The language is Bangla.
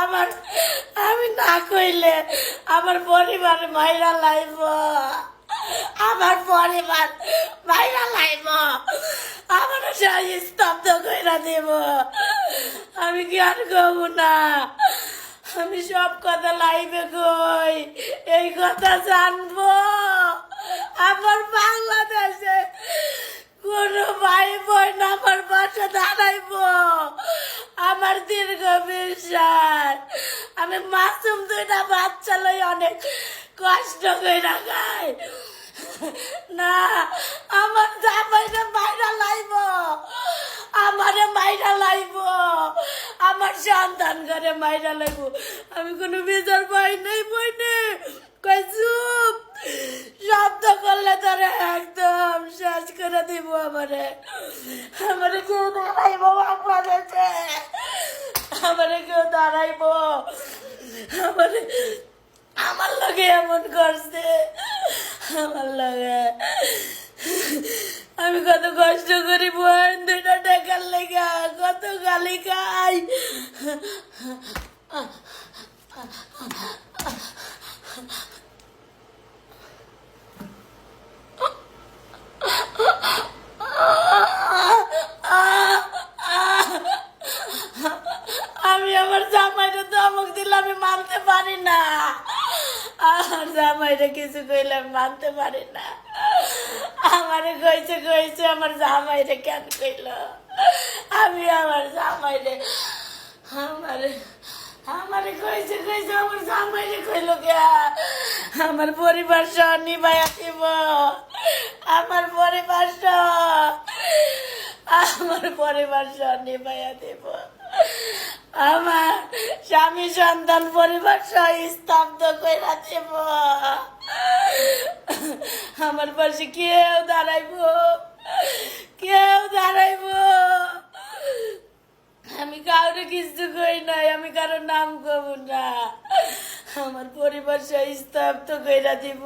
আমার আমি না কইলে আমার পরিবার মাইরা লাইব, আমার পরিবার মাইরা লাইব, আমার স্তব্ধ কইরা দেব। আমি কি আর কব না? আমি সব কথা লাইভে কই, এই কথা জানবো আমার বাংলাদেশে কোন ভাই বোন আমার পাশে দাঁড়াইব। আমার দীর্ঘ বিশ্বাস, আমি মাসুম দুইটা বাচ্চা লই অনেক কষ্ট করে খাই না। আমার জামাইরে মাইরা লাইব, আমারে মাইরা লাইব, আমার সন্তান ঘরে মাইরা লাইব। আমি কোনো বিচার পাই নাই, বই নেই। কই চুপ, শব্দ করলে তোরে একদম শেষ করে দিব। আমারে আমারে কেউ দাঁড়াইব বাংলাদেশে, আমারে কেউ দাঁড়াইব। আমারে আমার লগে এমন করছে, আমার লগে আমি কত কষ্ট করি বোন, দুইটা টাকার লেগা কত গালি খাই। আমি আমার জামাইটা ধমক দিলে আমি মানতে পারি না। আমার জামাইটা কিছু কইলে আমি মানতে পারি না। আমারে কইছে কইছে, আমার জামাইরে কেন কইল? আমি আমার জামাইরে আমারে আমারে কইছে কইছে, আমার জামাইরে কইল কে? আমার পরিবার সহ নিবাইয়া দিব, আমার পরিবার সহ, আমার পরিবার সহ নিবাইয়া দিব। আমার স্বামী সন্তান পরিবার সহ স্তব্ধ কইরা দেব। আমার পাশে কেউ দাঁড়াইব, কেউ দাঁড়াইব। আমি কাউরে কিছু কই নাই, আমি কারো নাম কব না। আমার পরিবার সহ স্তব্ধ কইরা দিব।